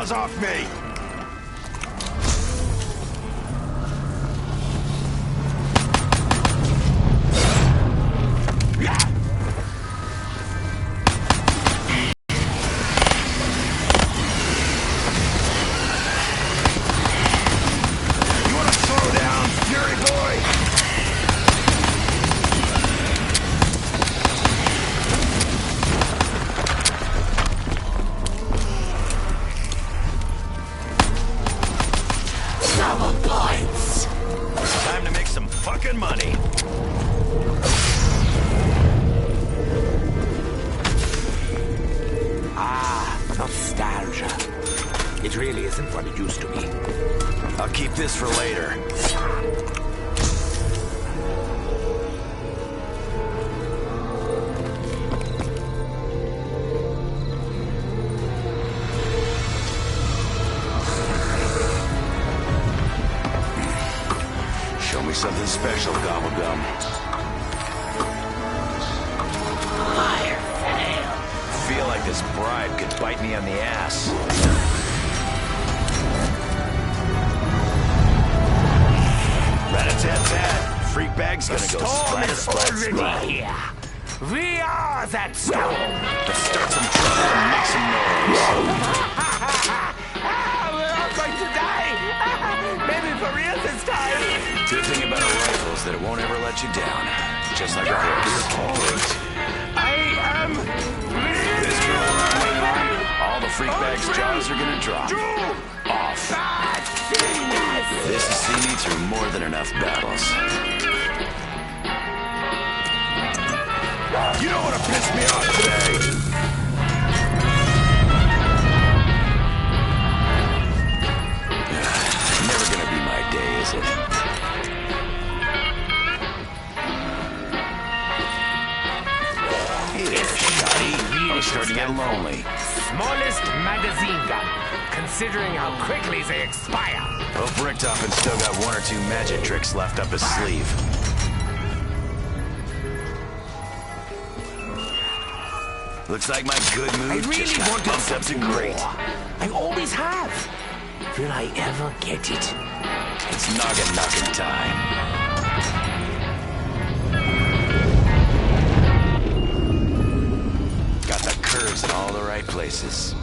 paws off me! Money. Ah, nostalgia. It really isn't what it used to be. I'll keep this for later. Show me something special, Gobblegum. I feel like this bribe could bite me on the ass. Rat-a-tat-tat. Freak bag's gonna go splat-a-splat-splat. Here. We are that storm. Let's start some trouble and make some noise. We're all going to die. Maybe for real this time. Good thing about a rifle is that it won't ever let you down. Just like a horse. I am... This drill, all the freak bag's jaws are gonna drop. Off. This has seen me through more than enough battles. You don't want to piss me off today! Never gonna be my day, is it? Hey there, Shotty. I'm starting to get lonely. Smallest magazine gun, considering how quickly they expire. Hope Richtofen still got one or two magic tricks left up his sleeve. Looks like my good mood just got bumped up to great. I always have. Will I ever get it? It's noggin time. Got the curves in all the right places.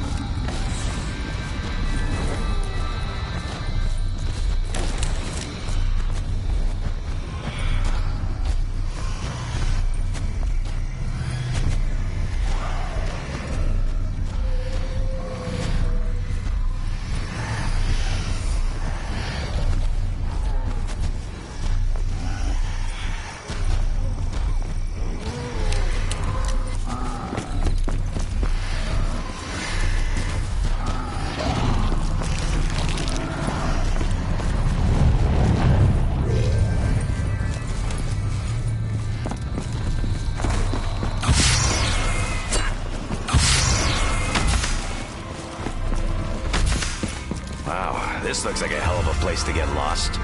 This looks like a hell of a place to get lost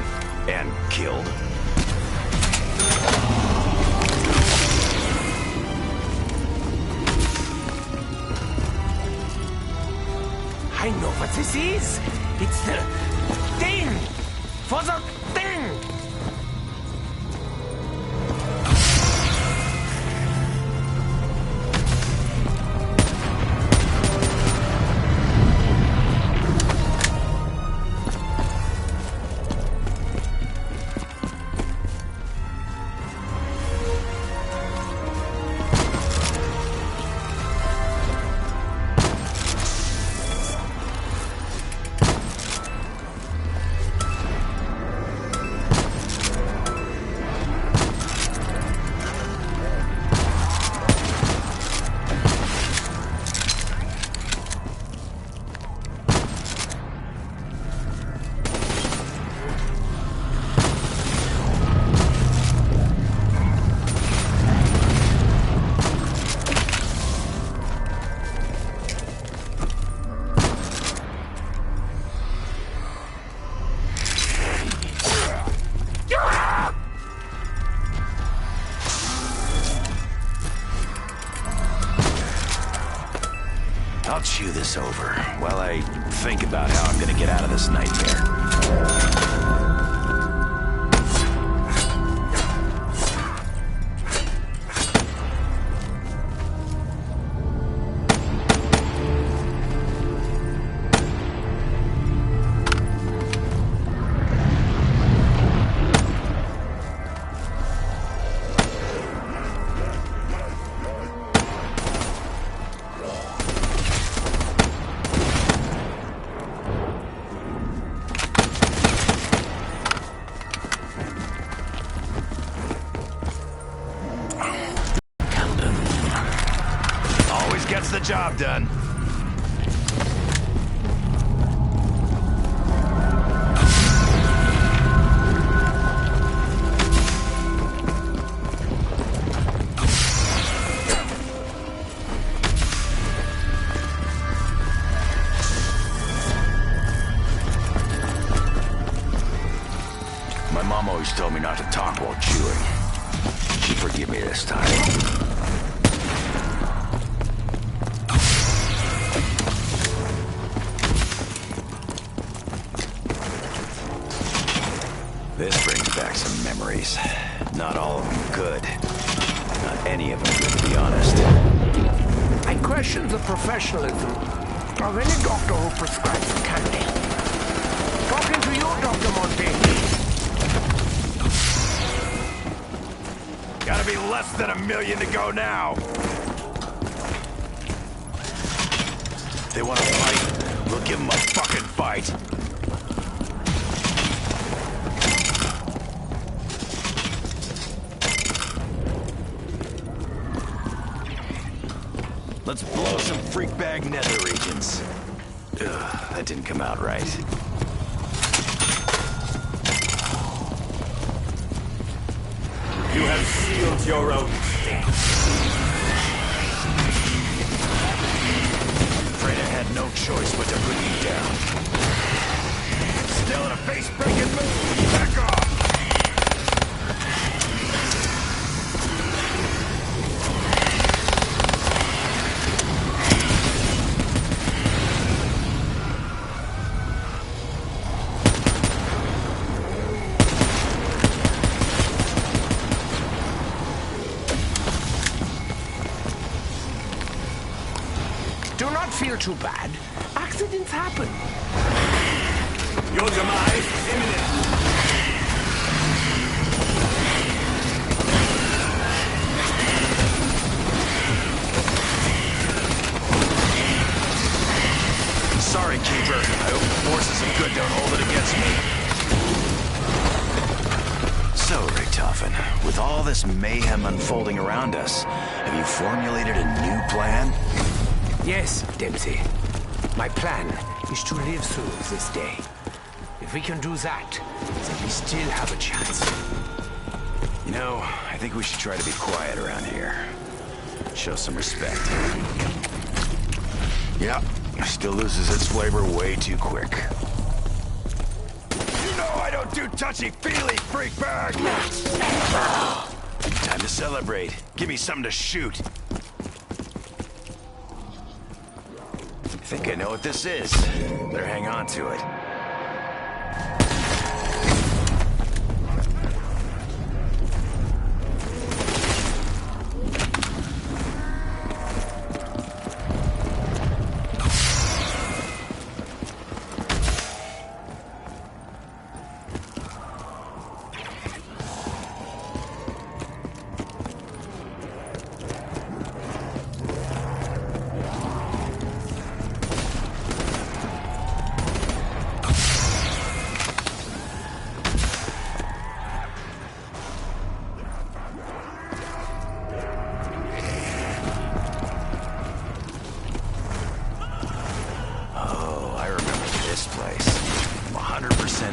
and killed. I know what this is. It's the thing for the thing. chew this over while I think about how I'm gonna get out of this nightmare. Gets the job done. My mom always told me not to talk while chewing. She'd forgive me this time. This brings back some memories. Not all of them good. Not any of them good, to be honest. I question the professionalism of any doctor who prescribes candy. Talking to you, Dr. Monte. Gotta be less than 1 million to go now. They want to fight? We'll give them a fucking fight. Let's blow some freak bag nether regions. Ugh, that didn't come out right. You have sealed your own fate. Afraid I had no choice but to bring you down. Still in a face-breaking move. Back off! Do not feel too bad. Accidents happen. Your demise is imminent. Sorry, Keeper. I hope the forces of good don't hold it against me. So, Richtofen, with all this mayhem unfolding around us, have you formulated a new plan? Yes, Dempsey. My plan is to live through this day. If we can do that, then we still have a chance. You know, I think we should try to be quiet around here. Show some respect. Yeah, still loses its flavor way too quick. You know I don't do touchy-feely, freak bag! Time to celebrate. Give me something to shoot. I think I know what this is. Better hang on to it.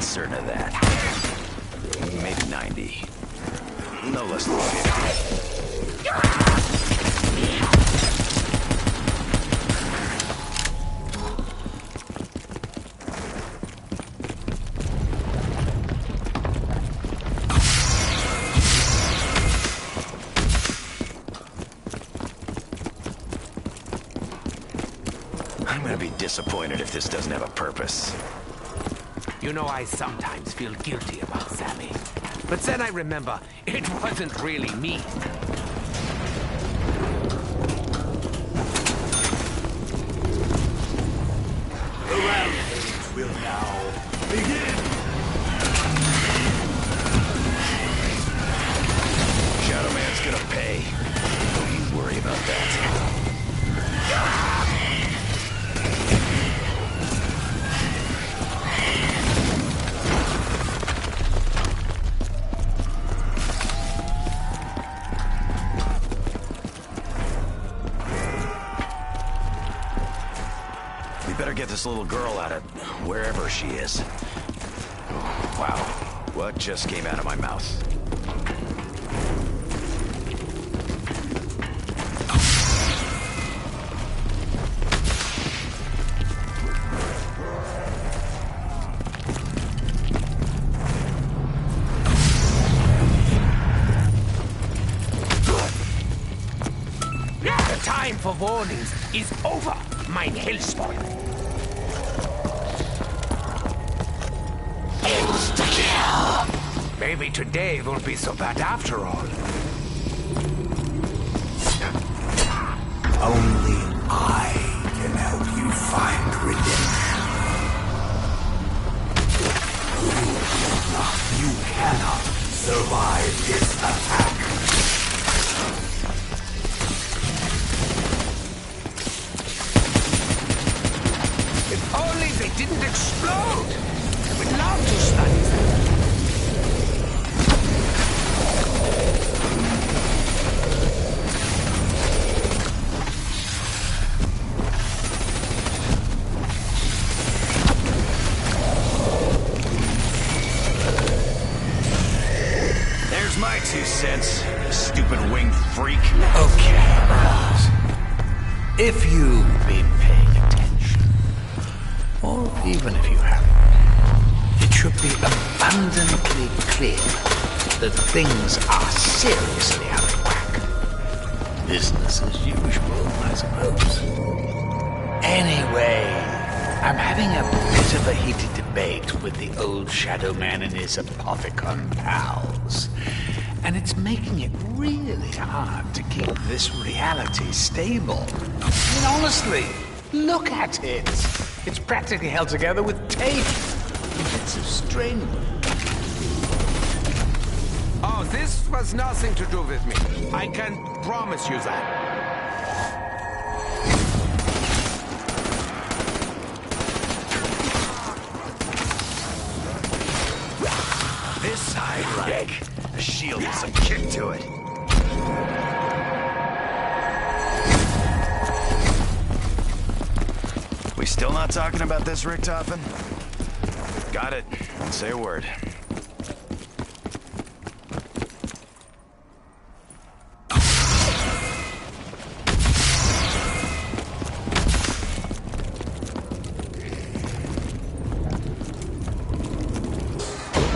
Certain of that. Maybe 90. No less than 50. I'm disappointed if this doesn't have a purpose. You know, I sometimes feel guilty about Sammy. But then I remember, it wasn't really me. The rampage will now begin. Shadow Man's gonna pay. Don't you worry about that. We better get this little girl out of wherever she is. Oh, wow, what just came out of my mouth? The time for warnings is over, mein Hellspawn. Insta-kill. Maybe today won't be so bad after all. Only I can help you find redemption. You cannot survive this attack. If only they didn't explode! I would love to study them. There's my 2 cents, stupid winged freak. Okay, Earls. If you've been paying attention, or even if you haven't, it should be abundantly clear that things are seriously out of whack. Business as usual, I suppose. Anyway, I'm having a bit of a heated debate with the old Shadow Man and his Apothicon pals. And it's making it really hard to keep this reality stable. I mean, honestly, look at it. It's practically held together with tape and bits of string. Oh, this was nothing to do with me. I can promise you that. This side leg. The shield has some kick to it. We still not talking about this, Richtofen? Got it. Say a word.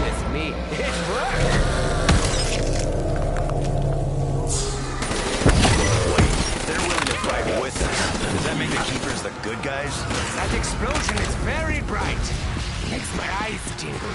It's me. It worked! With us. Does that make the Keepers the good guys? That explosion is very bright. Makes my eyes tingle.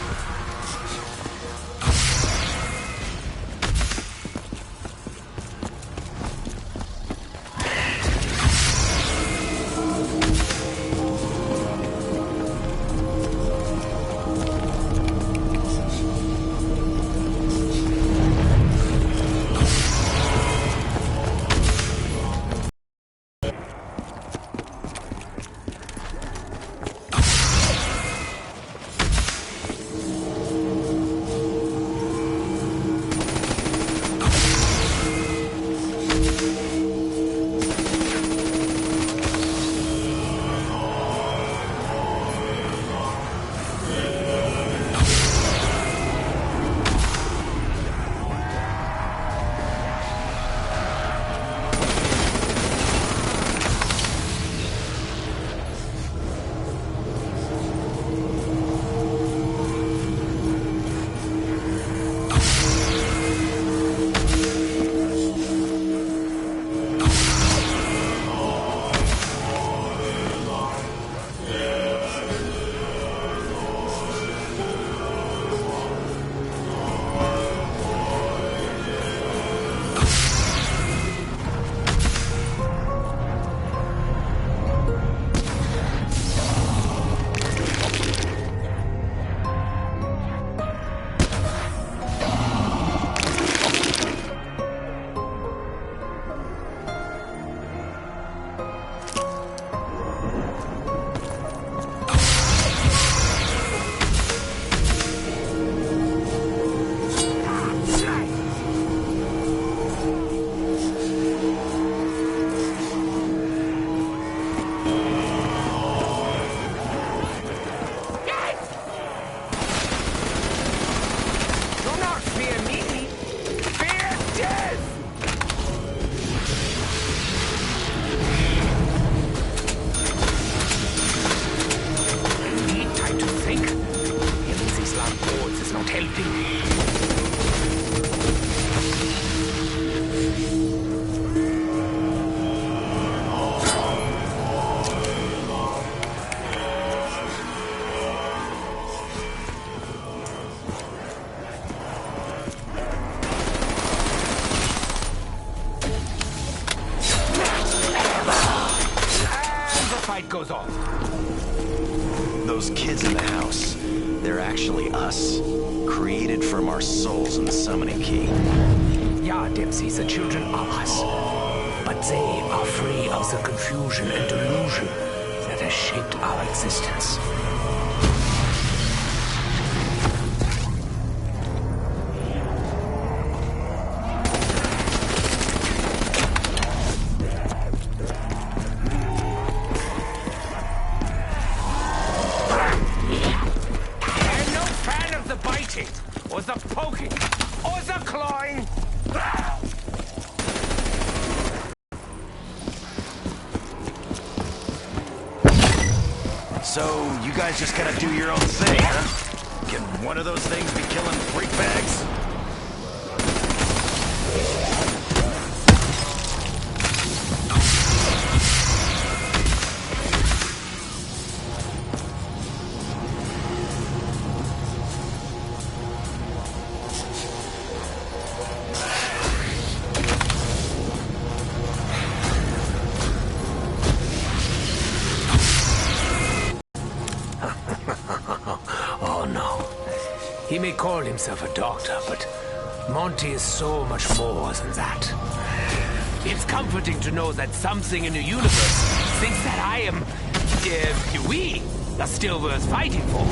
That's not helping. Goes off. Those kids in the house, they're actually us. Created from our souls in the summoning key. Yeah, Dempsey, the children are us. But they are free of the confusion and delusion that has shaped our existence. Or the poking, or the clawing. So, you guys just gotta do your own thing, huh? Can one of those things be killing freak bags? He may call himself a doctor, but Monty is so much more than that. It's comforting to know that something in the universe thinks that I am... we are still worth fighting for.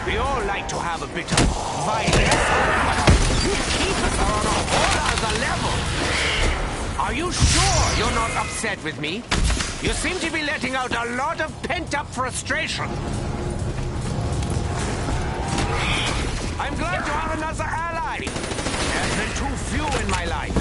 We all like to have a bit of violence. You keepers are on a whole other level. Are you sure you're not upset with me? You seem to be letting out a lot of pent-up frustration. I'm glad to have another ally. There's been too few in my life.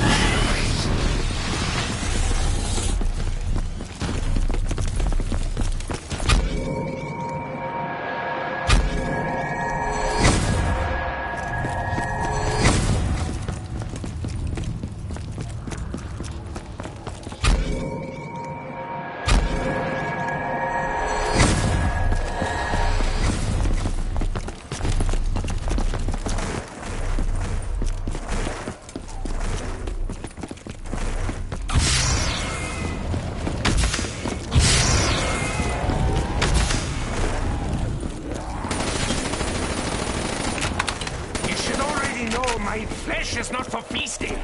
My flesh is not for feasting.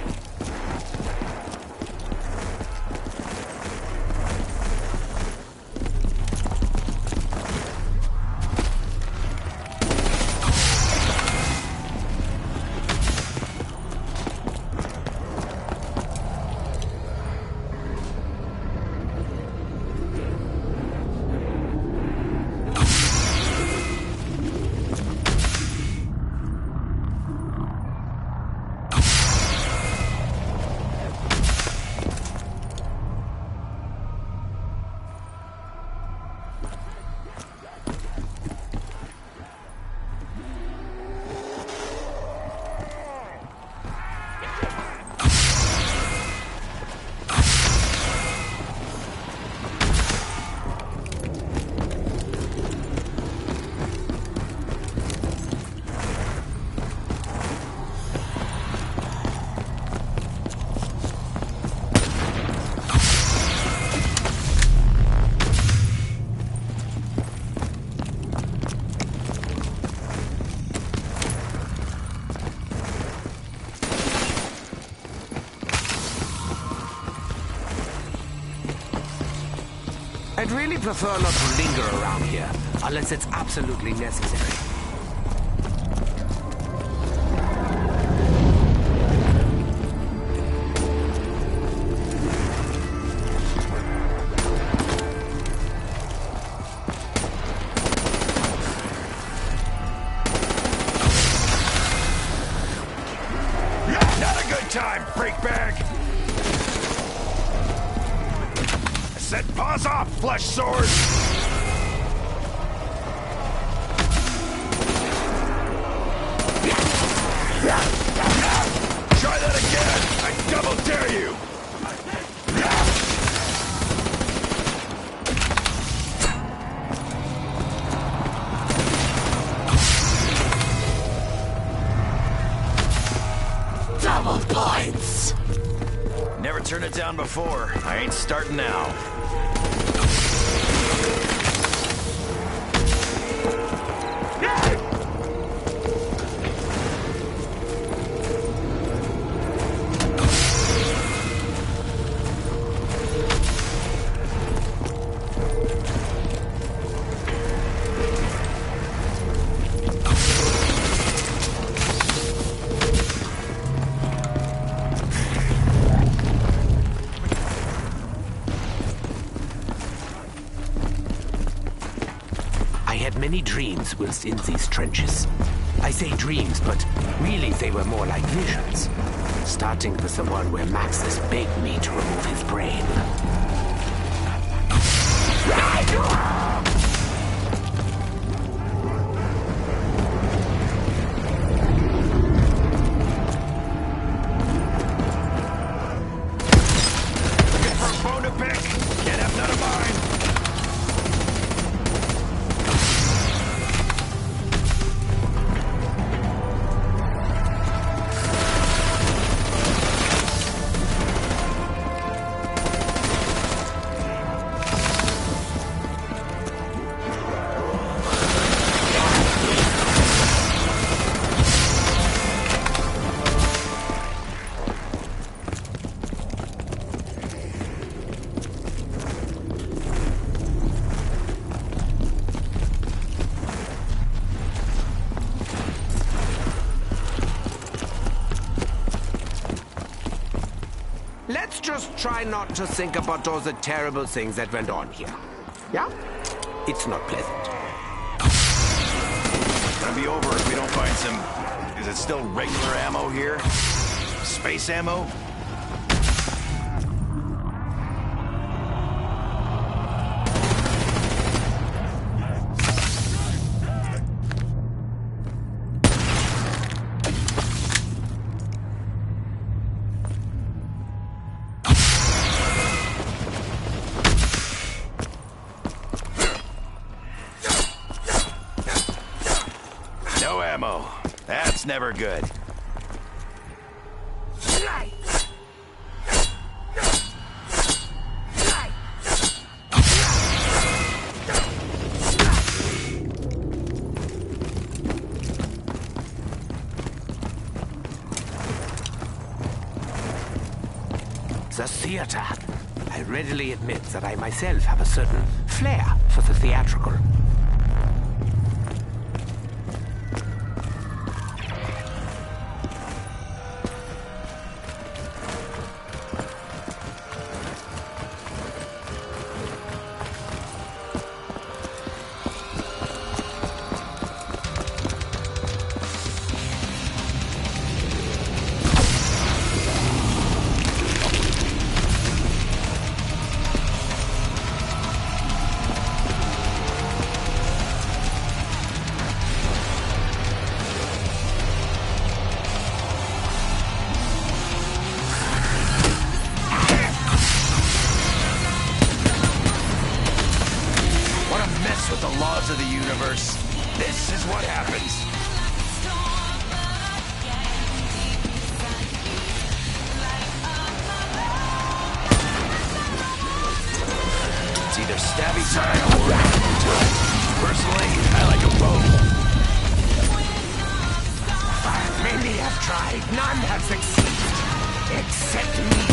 I'd really prefer not to linger around here, unless it's absolutely necessary. Set paws off, flesh sword! Try that again! I double dare you! Double points! Never turned it down before. I ain't starting now. Many dreams whilst in these trenches. I say dreams, but really they were more like visions. Starting with the one where Maxis begged me to remove his brain. Looking for a bone to pick? Can't have none of mine. Let's just try not to think about all the terrible things that went on here. Yeah? It's not pleasant. It's gonna be over if we don't find some... Is it still regular ammo here? Space ammo? No ammo. That's never good. The theater. I readily admit that I myself have a certain flair for the theatrical. With the laws of the universe, this is what happens. It's either stabby time or ammo time. Personally, I like them both. Many have tried, none have succeeded, except me.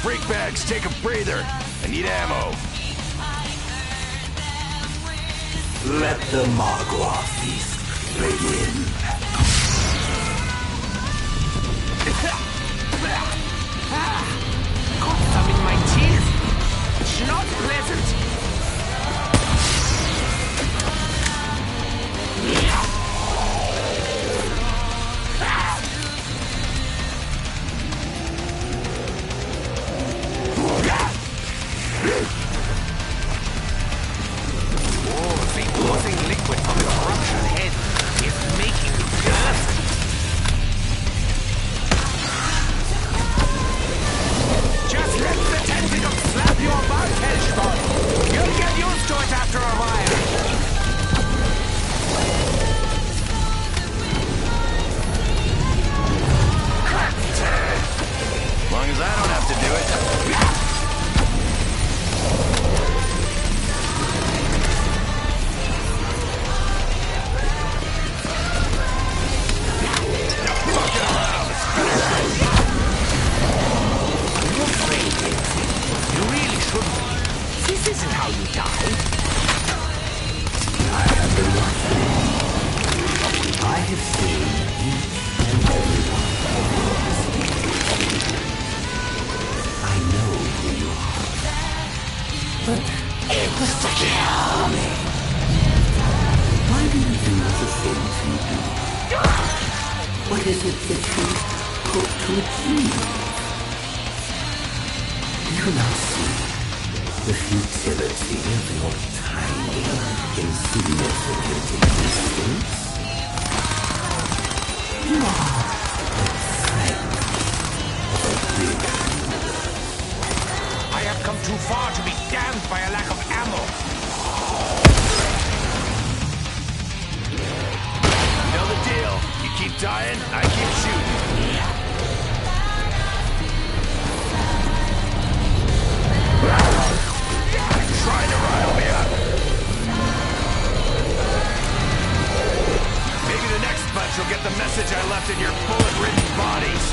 Break bags, take a breather. I need ammo. Let the Magua feast begin. Got some in my teeth. you die. I have been watching. I have seen each and every one of yours. I know who you are. But it was to kill me. Why do you do the things you do? What is it that you hope to achieve? Do you not see the futility of your tiny, insignificant existence? You are a friend of a big universe. I have come too far to be damned by a lack of ammo. You know the deal. You keep dying, I keep shooting. Trying to rile me up. Maybe the next bunch will get the message I left in your bullet-ridden bodies.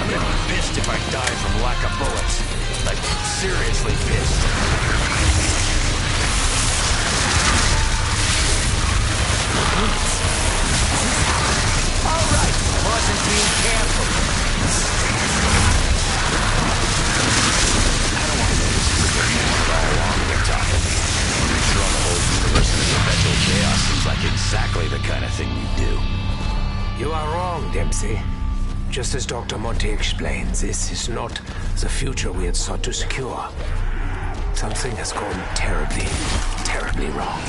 I'm gonna be pissed if I die from lack of bullets. Like, seriously pissed. All right, wasn't being careful. I don't want to know this is a good moment about how long we're talking. Pretty sure on the whole universe and the eventual chaos seems like exactly the kind of thing you do. You are wrong, Dempsey. Just as Dr. Monte explains, this is not the future we had sought to secure. Something has gone terribly, terribly wrong.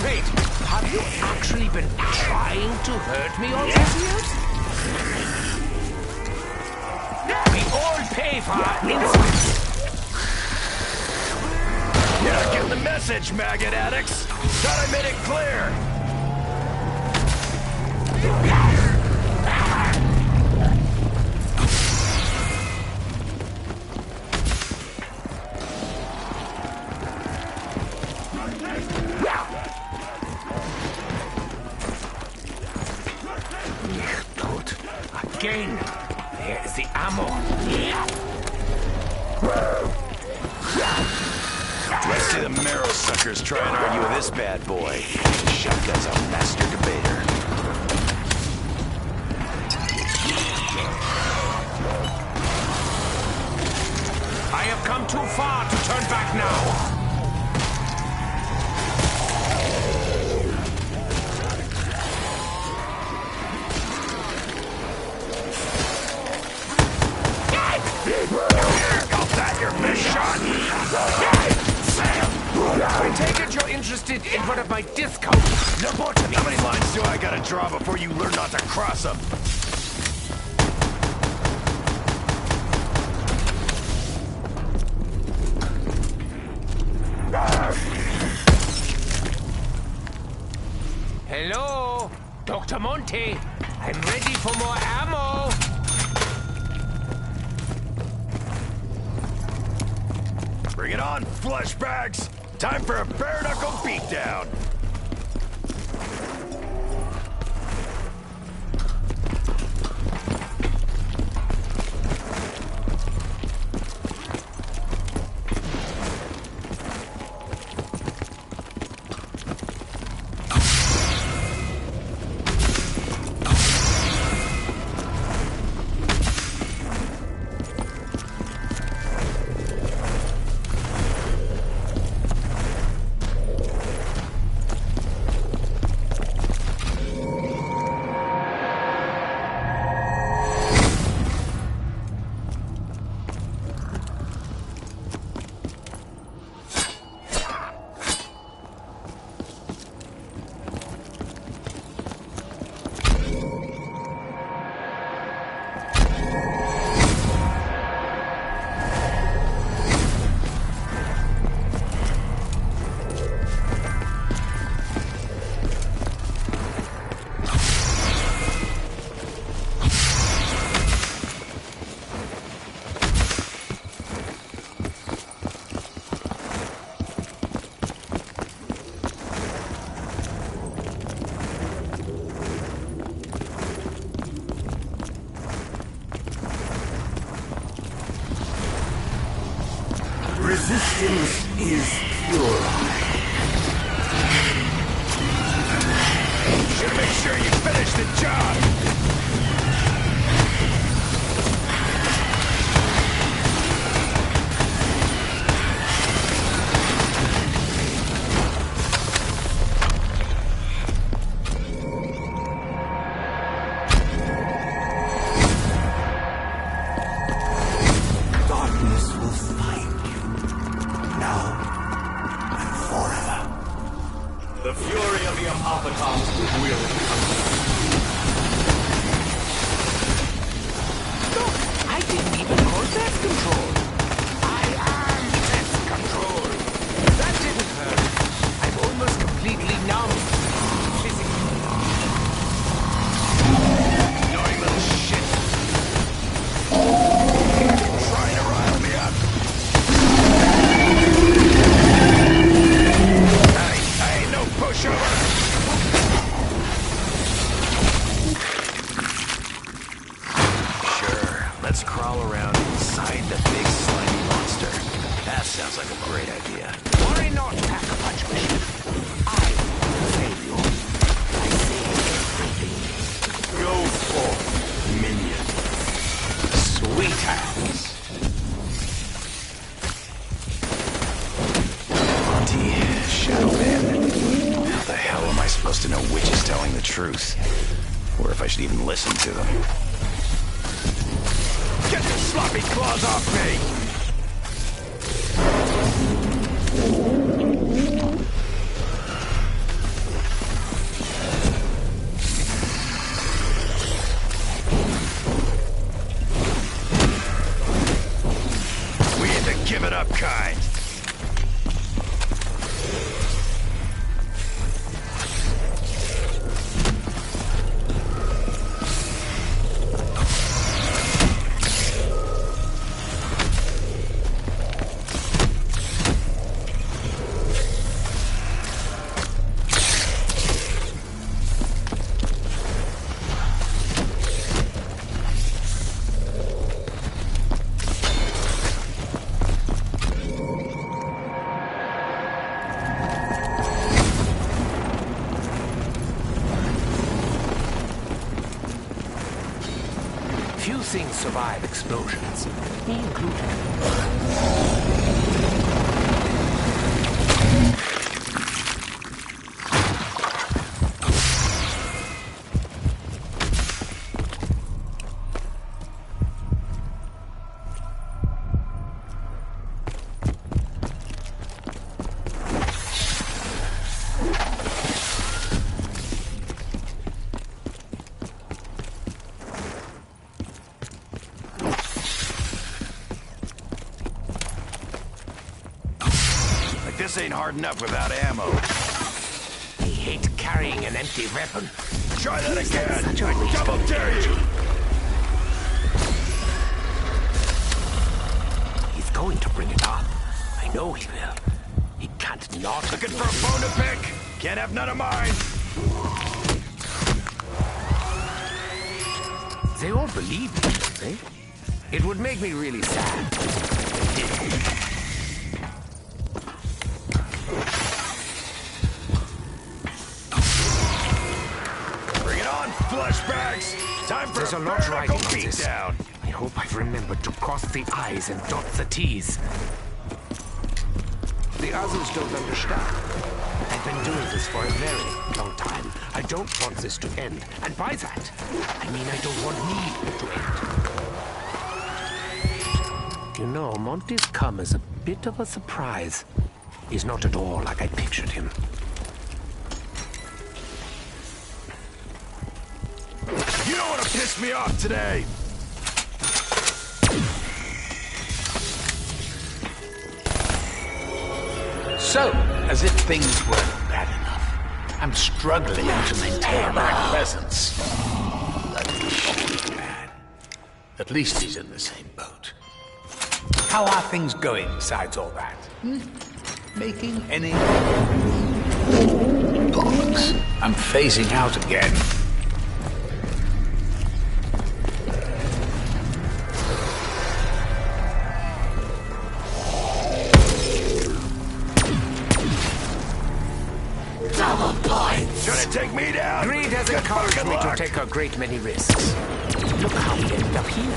Wait, have you actually been trying to hurt me all these years? We all pay for our insolence. You're not getting the message, maggot addicts. Thought I made it clear. Again, there is the ammo. Let's see the marrow suckers try and argue with this bad boy. Shotgun's a master debater. I have come too far to turn back now. I take it you're interested in one of my discounts. Lobotomy. How many lines do I gotta draw before you learn not to cross them? Hello, Dr. Monte. I'm ready for more ammo. Bring it on, flesh bags! Time for a bare-knuckle beatdown! Artemis is pure. Should make sure you finish the job. Darkness will find you. Now and forever. The fury of the Apophotons will come. Look, I didn't even call Death Control. I am Death Control. That didn't hurt. I'm almost completely numb. Physically. Annoying little shit. Trying to rile me up. I ain't no pushover. Sure, let's crawl around inside the big slimy monster. That sounds like a great idea. Worry not, Pack a Punch Machine. I will save you. I save everything. Go for minion. Sweethearts. Monty, Shadow Man. How the hell am I supposed to know which is telling the truth? Or if I should even listen to them? Get your sloppy claws off me! We ain't the give it up kind. Few things survive explosions, me included. This ain't hard enough without ammo. I hate carrying an empty weapon. Try that again! Such a I waste double of dare energy. you! He's going to bring it up. I know he will. He can't not. Looking for a bone to pick? Can't have none of mine! They all believe me, don't they? It would make me really sad if they didn't. Bring it on, fleshbags! Time for There's a a lot riding bare-knuckle on this. beatdown! I hope I've remembered to cross the I's and dot the T's. The others don't understand. I've been doing this for a very long time. I don't want this to end. And by that, I mean I don't want me to end. You know, Monty's come as a bit of a surprise. He's not at all like I pictured him. You don't want to piss me off today! So, as if things weren't bad enough, I'm struggling to maintain my presence. Bloody shit, man. At least he's in the same boat. How are things going besides all that? Making any... Bollocks. I'm phasing out again. gonna take me down? Greed has Good encouraged fucking me to luck. take a great many risks. Look how we ended up here.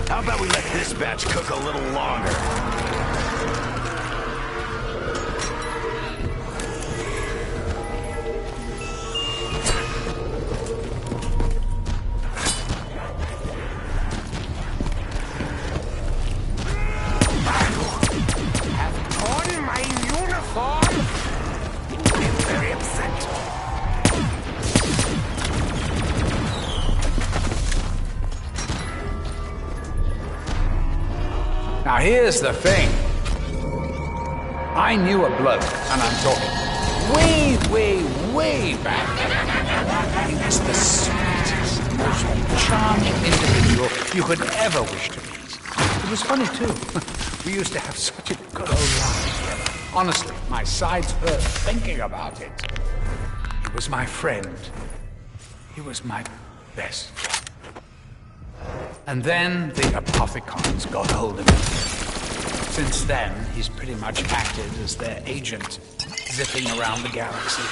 How about we let this batch cook a little longer? Have torn my uniform? I'm very upset. Now here's the thing. I knew a bloke, and I'm talking way back. He was the sweetest, most charming individual you could ever wish to meet. It was funny too. We used to have such a good old laugh together. Honestly, my sides hurt thinking about it. He was my friend. He was my best friend. And then the Apothicons got hold of him. Since then, he's pretty much acted as their agent, zipping around the galaxy.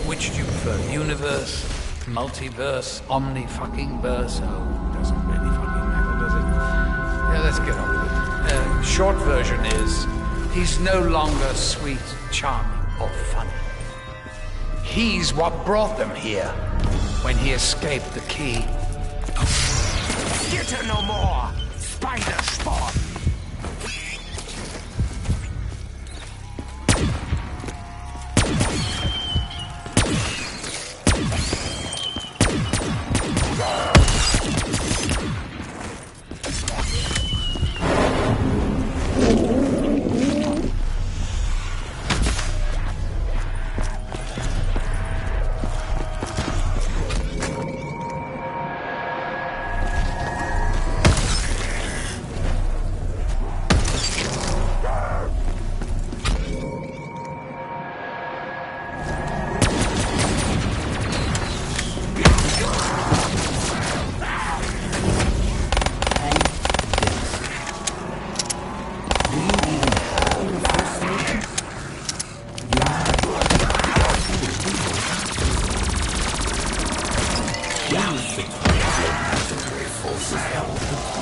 Which do you prefer, universe, multiverse, omni-fucking-verse? Oh, doesn't really fucking matter, does it? Yeah, let's get on with it. Short version is, he's no longer sweet, charming, or funny. He's what brought them here when he escaped the key. Get her no more! Spider spawn! Forces help.